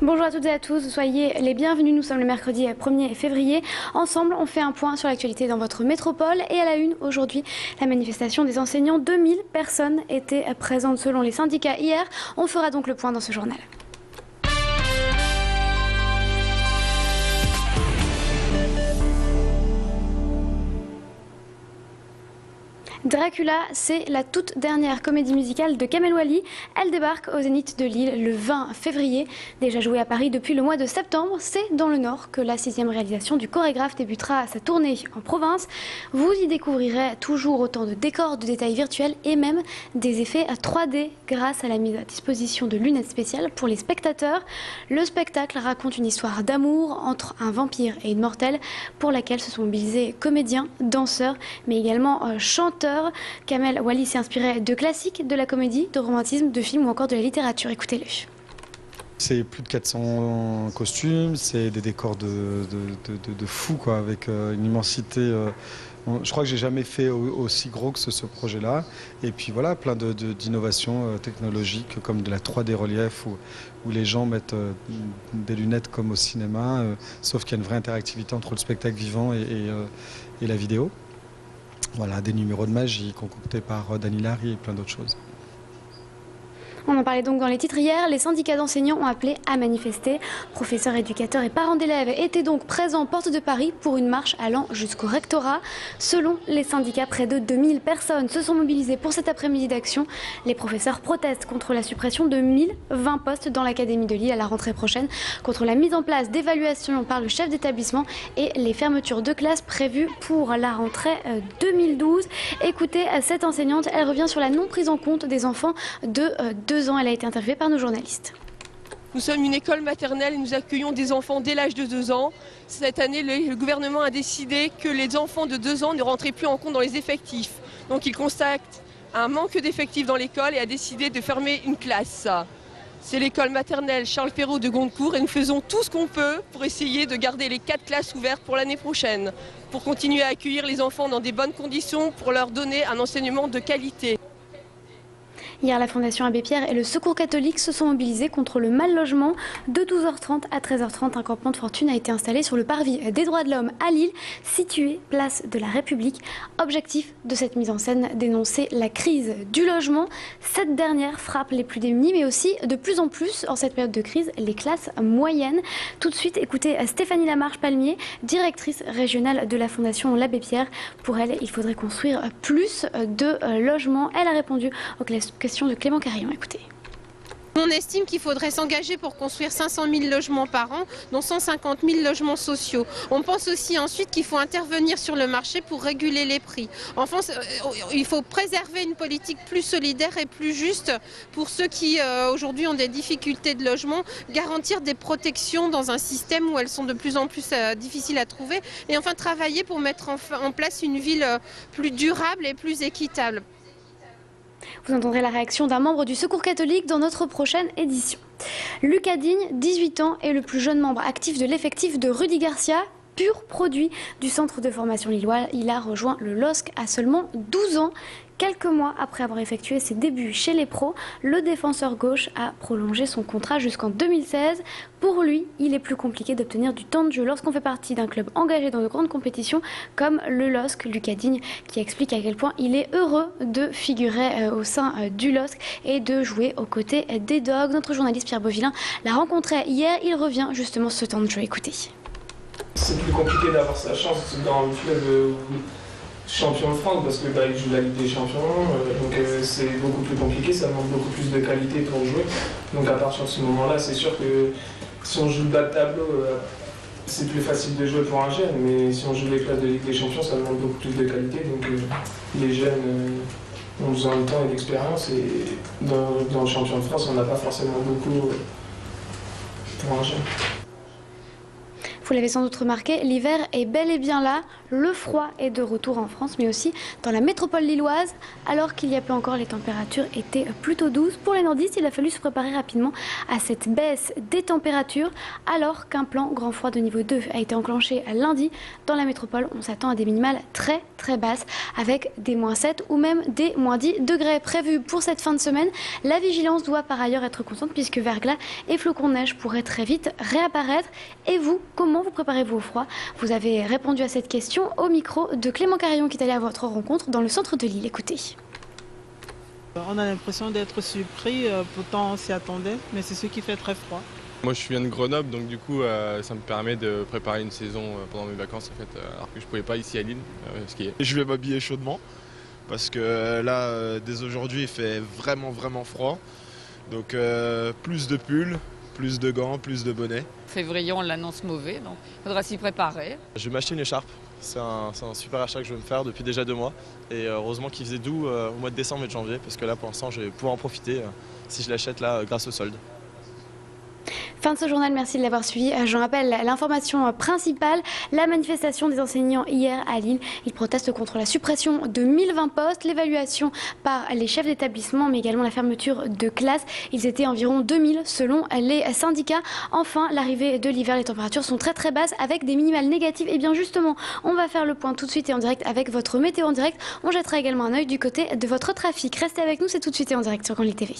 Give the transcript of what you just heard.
Bonjour à toutes et à tous, soyez les bienvenus, nous sommes le mercredi 1er février. Ensemble, on fait un point sur l'actualité dans votre métropole et à la une aujourd'hui, la manifestation des enseignants. 2000 personnes étaient présentes selon les syndicats hier. On fera donc le point dans ce journal. Dracula, c'est la toute dernière comédie musicale de Kamel Wally. Elle débarque au Zénith de Lille le 20 février. Déjà jouée à Paris depuis le mois de septembre, c'est dans le Nord que la 6e réalisation du chorégraphe débutera sa tournée en province. Vous y découvrirez toujours autant de décors, de détails virtuels et même des effets 3D grâce à la mise à disposition de lunettes spéciales pour les spectateurs. Le spectacle raconte une histoire d'amour entre un vampire et une mortelle pour laquelle se sont mobilisés comédiens, danseurs, mais également chanteurs. Kamel Wally s'est inspiré de classiques, de la comédie, de romantisme, de films ou encore de la littérature. Écoutez-le. C'est plus de 400 costumes, c'est des décors de fou, quoi, avec une immensité. Je crois que j'ai jamais fait aussi gros que ce projet-là. Et puis voilà, plein d'innovations technologiques comme de la 3D relief où les gens mettent des lunettes comme au cinéma, sauf qu'il y a une vraie interactivité entre le spectacle vivant et la vidéo. Voilà, des numéros de magie concoctés par Dany Larry et plein d'autres choses. On en parlait donc dans les titres hier, les syndicats d'enseignants ont appelé à manifester. Professeurs, éducateurs et parents d'élèves étaient donc présents porte de Paris pour une marche allant jusqu'au rectorat. Selon les syndicats, près de 2000 personnes se sont mobilisées pour cet après-midi d'action. Les professeurs protestent contre la suppression de 1020 postes dans l'Académie de Lille à la rentrée prochaine, contre la mise en place d'évaluations par le chef d'établissement et les fermetures de classes prévues pour la rentrée 2012. Écoutez, cette enseignante, elle revient sur la non prise en compte des enfants de 2 ans. Elle a été interviewée par nos journalistes. Nous sommes une école maternelle et nous accueillons des enfants dès l'âge de 2 ans. Cette année, le gouvernement a décidé que les enfants de 2 ans ne rentraient plus en compte dans les effectifs. Donc il constate un manque d'effectifs dans l'école et a décidé de fermer une classe. C'est l'école maternelle Charles Perrault de Gondecourt et nous faisons tout ce qu'on peut pour essayer de garder les 4 classes ouvertes pour l'année prochaine, pour continuer à accueillir les enfants dans des bonnes conditions, pour leur donner un enseignement de qualité. Hier, la Fondation Abbé Pierre et le Secours catholique se sont mobilisés contre le mal logement. De 12h30 à 13h30, un campement de fortune a été installé sur le parvis des droits de l'homme à Lille, situé place de la République. Objectif de cette mise en scène, dénoncer la crise du logement. Cette dernière frappe les plus démunis, mais aussi de plus en plus, en cette période de crise, les classes moyennes. Tout de suite, écoutez Stéphanie Lamarche-Palmier, directrice régionale de la Fondation l'Abbé Pierre. Pour elle, il faudrait construire plus de logements. Elle a répondu aux questions de Clément Carillon. Écoutez. On estime qu'il faudrait s'engager pour construire 500 000 logements par an, dont 150 000 logements sociaux. On pense aussi ensuite qu'il faut intervenir sur le marché pour réguler les prix. Enfin, il faut préserver une politique plus solidaire et plus juste pour ceux qui aujourd'hui ont des difficultés de logement, garantir des protections dans un système où elles sont de plus en plus difficiles à trouver et enfin travailler pour mettre en place une ville plus durable et plus équitable. Vous entendrez la réaction d'un membre du Secours catholique dans notre prochaine édition. Lucas Digne, 18 ans, est le plus jeune membre actif de l'effectif de Rudy Garcia, pur produit du centre de formation lillois. Il a rejoint le LOSC à seulement 12 ans. Quelques mois après avoir effectué ses débuts chez les pros, le défenseur gauche a prolongé son contrat jusqu'en 2016. Pour lui, il est plus compliqué d'obtenir du temps de jeu lorsqu'on fait partie d'un club engagé dans de grandes compétitions comme le LOSC. Lucas Digne qui explique à quel point il est heureux de figurer au sein du LOSC et de jouer aux côtés des Dogs. Notre journaliste Pierre Beauvillain l'a rencontré hier. Il revient justement sur ce temps de jeu. Écoutez. C'est plus compliqué d'avoir sa chance dans le club champion de France parce que il joue la Ligue des Champions, donc c'est beaucoup plus compliqué, ça demande beaucoup plus de qualité pour jouer. Donc à partir de ce moment-là, c'est sûr que si on joue le bas de tableau, c'est plus facile de jouer pour un jeune, mais si on joue les classes de Ligue des Champions, ça demande beaucoup plus de qualité. Donc les jeunes ont besoin de temps et d'expérience et dans le champion de France, on n'a pas forcément beaucoup pour un jeune. Vous l'avez sans doute remarqué, l'hiver est bel et bien là. Le froid est de retour en France, mais aussi dans la métropole lilloise. Alors qu'il y a peu encore, les températures étaient plutôt douces. Pour les nordistes, il a fallu se préparer rapidement à cette baisse des températures, alors qu'un plan grand froid de niveau 2 a été enclenché lundi. Dans la métropole, on s'attend à des minimales très très basses, avec des -7 ou même des -10 degrés prévus pour cette fin de semaine. La vigilance doit par ailleurs être constante, puisque verglas et flocons de neige pourraient très vite réapparaître. Et vous, comment vous préparez-vous au froid? Vous avez répondu à cette question au micro de Clément Carillon, qui est allé à votre rencontre dans le centre de Lille. Écoutez. On a l'impression d'être surpris, pourtant on s'y attendait, mais c'est ce qui fait très froid. Moi je viens de Grenoble, donc du coup ça me permet de préparer une saison pendant mes vacances en fait, alors que je ne pouvais pas ici à Lille skier. Je vais m'habiller chaudement parce que là dès aujourd'hui il fait vraiment froid, donc plus de pulls, plus de gants, plus de bonnets. Février on l'annonce mauvais, donc il faudra s'y préparer. Je vais m'acheter une écharpe, c'est un super achat que je veux me faire depuis déjà 2 mois et heureusement qu'il faisait doux au mois de décembre et de janvier parce que là pour l'instant je vais pouvoir en profiter si je l'achète là grâce au solde. Fin de ce journal, merci de l'avoir suivi. Je rappelle l'information principale, la manifestation des enseignants hier à Lille. Ils protestent contre la suppression de 1020 postes, l'évaluation par les chefs d'établissement, mais également la fermeture de classes. Ils étaient environ 2000 selon les syndicats. Enfin, l'arrivée de l'hiver, les températures sont très très basses avec des minimales négatives. Et bien justement, on va faire le point tout de suite et en direct avec votre météo en direct. On jettera également un œil du côté de votre trafic. Restez avec nous, c'est tout de suite et en direct sur Grand Lille TV.